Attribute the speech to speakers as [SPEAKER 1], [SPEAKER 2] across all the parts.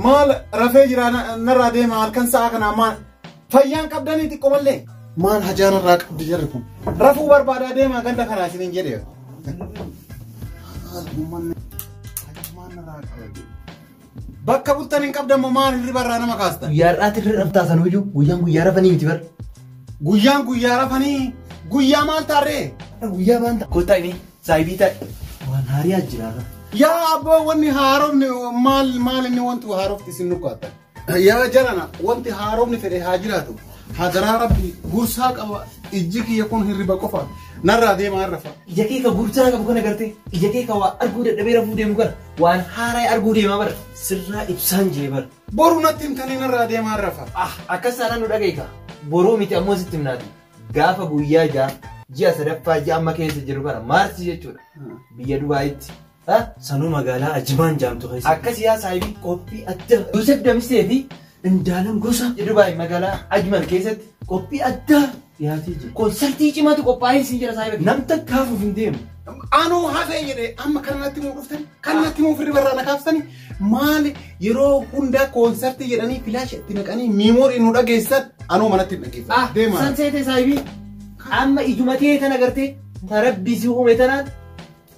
[SPEAKER 1] maal rafee jira narraa deema halkan sa'a kana maal fayyaan qabdanii xiqqoo mallee maal hajaan irraa qabdi jarri kun rafuu barbaadaa deema ganda kanaa isiniin jedhe bakka bultan hin qabdamoo maal hirriba irraa nama kaastan
[SPEAKER 2] guyyaadhaatti irra dhabtaasan hojii guyyaa rafanii miti bar
[SPEAKER 1] guyyaa rafanii guyyaa maal taarree
[SPEAKER 2] guyyaa baanta kottaa inni saayibii ta'e waan haariyaa jiraata
[SPEAKER 1] yaa abboo wanni haaromni maal inni wantu haarofti isin nukkaatan yaa jarana wanti haaromni fedhe haa jiraatu hadaraa rabbi gursaa qaba ijji kiyya kun hirriba qofa narraa deemaa rafa
[SPEAKER 2] ija kee ka gursaa qabu kana gartee ija kee ka waa arguu dadhabee rafuu deemu kana waan haaraa arguu deemaa bara sirraa ibsaan jee bara
[SPEAKER 1] boru natti himtanii narraa deemaa rafa
[SPEAKER 2] akkas taanaan nu dhagaika boroo miti ammoo sitti himnaati gaafa guyyaa ji'a sadaffaa ji'a amma keessa jiru kana maarsi jechuudha biyya Dubaayitti sanuu magaalaa Ajmaan jaamtu keessa akkas yaa saayibii qophii adda Yusuf Damsee fi indaalan gosa Dubayi magaalaa Ajmaan keessatti qophii adda dhiyaatee jira konsartii cimaatu qophaa'ee siin jira saayibii nam takkaafuuf hin deemu
[SPEAKER 1] anuu hafee jedhee amma kanatti muu dhuftani kanatti muu firri barraa nakaaftani maali yeroo hundaa konsartii jedhanii filaash itti naqanii miimoorii nu dhageessan anuu manatti hin dhageessan deemaa
[SPEAKER 2] san seete saayibii amma ijumatee tan agartee tarabbisii uume tanaan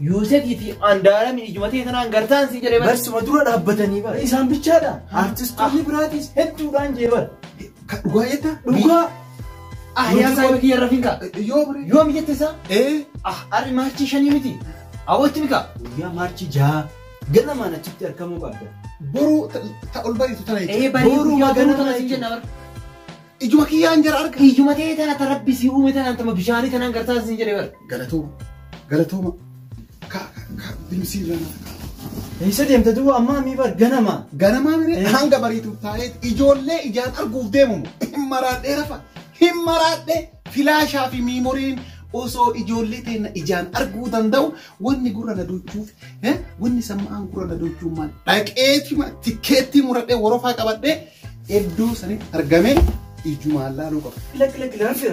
[SPEAKER 2] Yuusefii fi Andaalami ijumatee tanaan gartaan si jedhee
[SPEAKER 1] barsuma dura dhaabbatanii bara
[SPEAKER 2] isaan bichaadha artistoonni biraatis hedduudhaan jee bara
[SPEAKER 1] dhugaa jetta
[SPEAKER 2] dhugaa yaa saayibii kiyya rafiinka yoo mijatte isaa arri maarchii 5 miti awwatti mika
[SPEAKER 1] guyyaa maarchii 6 ganamaan achitti argamuu qabda boruu ta'ul bariitu tana
[SPEAKER 2] boruu magaalaa tana siin jenna bara
[SPEAKER 1] ijuma kiyyaan jira arga
[SPEAKER 2] ijumatee tana tarabbisii uume tanaan tama bishaanii tanaan gartaan siin jedhee bara
[SPEAKER 1] galatooma dimsii lana
[SPEAKER 2] isa deemta duuba ammaa mii bar
[SPEAKER 1] ganamaa mire hanga bariitu taa'ee ijoollee ijaan arguuf deemu himaraadhee rafa himaraadhee filaashaa fi miimoriin osoo ijoollee teena ijaan arguu danda'u wanni gurra na duuchuuf wanni sammaan gurra na duuchuu maal dhaqeetima tikeettii muradhee worofaa qabadhee iddoo sanitti argamee ijumaan laaluu qaba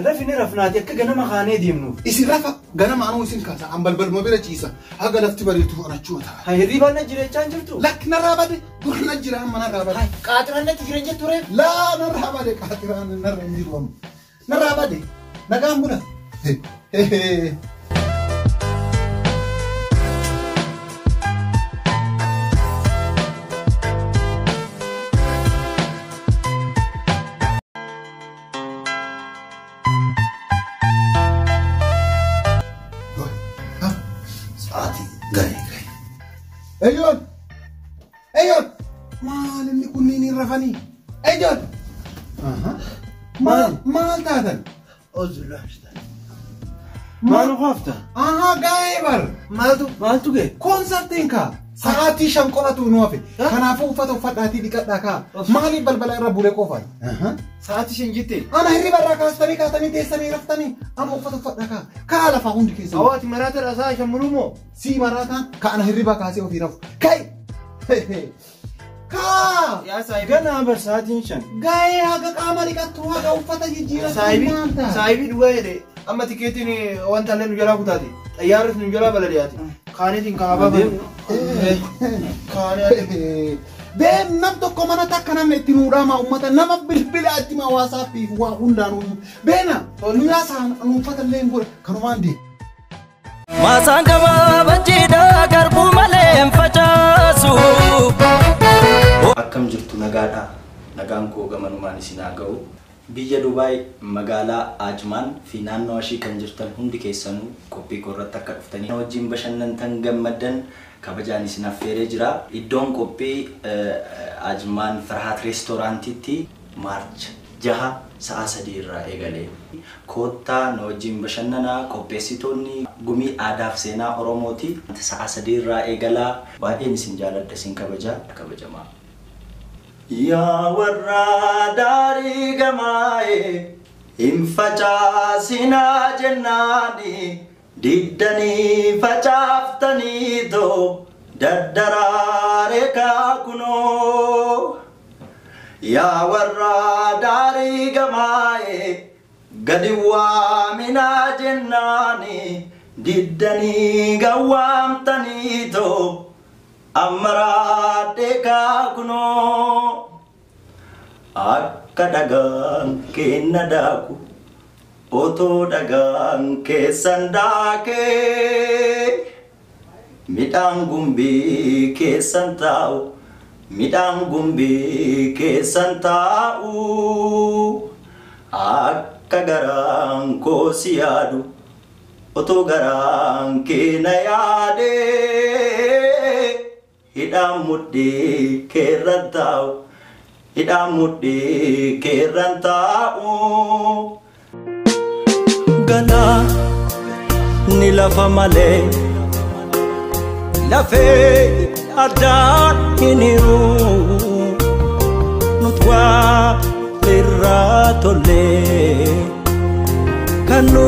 [SPEAKER 2] rafi ni rafnaati akka ganama kaanee deemnuuf
[SPEAKER 1] isin rafa ganama anuu isin kaasa an balbaluma bira ciisa haga lafti bariitu anachuu ta'a
[SPEAKER 2] hirribaan na jireechaan jirtu
[SPEAKER 1] lakki narraa bade dur na jira amma narraa bade
[SPEAKER 2] qaaxiraan natti jireenya jettu ree
[SPEAKER 1] laa narraa bade qaaxiraan narra hin jiru amma narraa bade nagaan bula Eyon, maal inni kunniin rafanii? Eyon, maal taatan?
[SPEAKER 2] Maal hafta?
[SPEAKER 1] Gaa'ee bar.
[SPEAKER 2] Maaltu ga'e?
[SPEAKER 1] Konsarttin kaa. Sa'aatii 5 qofatu nu hafe. Kanaafuu uffata uffadhaatii dhiqadhaa kaa. Maaliif balbala irra bulee qofaan?
[SPEAKER 2] Sa'aatii 5 jettee?
[SPEAKER 1] Ana hirriba irraa kaastanii kaatanii teessanii raftanii. Ama uffata uffadhaa kaa. Kaa lafaa hundi keessan.
[SPEAKER 2] Awaati maraata dhasaa shammuruu moo?
[SPEAKER 1] Si maraataan ka ana hirriba kaasee ofii rafu. Kai! Kaa!
[SPEAKER 2] Yaa saayibii. Ganaa bar sa'aatiin 5.
[SPEAKER 1] Gaa'ee haga qaama dhiqattu haga uffata jijjiiratu.
[SPEAKER 2] Saayibii dhugaa jedhee amma tikeetiin wanta illee nu jalaa kutaati. Xayyaarri nu jalaa balaliyaati. Kaaniitiin kaabaa balu.
[SPEAKER 1] Beem nam tokko mana takka namni itti nuudhaama ummata nama bilbila ajjima hawaasaatiif waa hundaanuu beena nuyaa isaan uffata illee hin godhe kanumaan deemu.
[SPEAKER 3] Maasaan qabaa bacheedhaa garbuu malee hin facaasu.
[SPEAKER 4] Akkam jirtu nagaadhaa nagaan koo gamanumaan isin haa ga'u. Biyya Dubayi magaalaa Ajmaan fi naannoo ishii kan jirtan hundi keessanuu qophii korratti akka dhuftanii wajjin bashannantan gammaddan kabajaan isin affeeree jira. Iddoon qophii Ajmaan Farhat Reestooraantiitti Maarch 6 sa'a 3 irraa eegalee koottaa na wajjin bashannanaa qopheessitoonni gumii aadaa fi seenaa Oromooti sa'a 3 irraa eegalaa baay'een isin jaaladha isin kabajamaa. Yaa warra daarii gamaaye hin facaasinaa jennaani diddanii facaaftanii too daddaraare kaakunoo. Yaa warra daarii gamaaye gadi waaminaa jennaani diddanii gawwaamtanii too Amaraate kaakuno akka dagaan kenna daaku otoo dagaan keessan daakee midhaan gumbii keessan taa'u midhaan gumbii keessan taa'u akka garaan koo si yaadu otoo garaan keena yaadee hidhaan mudhii keerran taa'u hidhaan mudhii keerran taa'u.
[SPEAKER 3] Ganaa ni lafa malee lafee addaan hin hiru nutwaa irraa tollee kan nu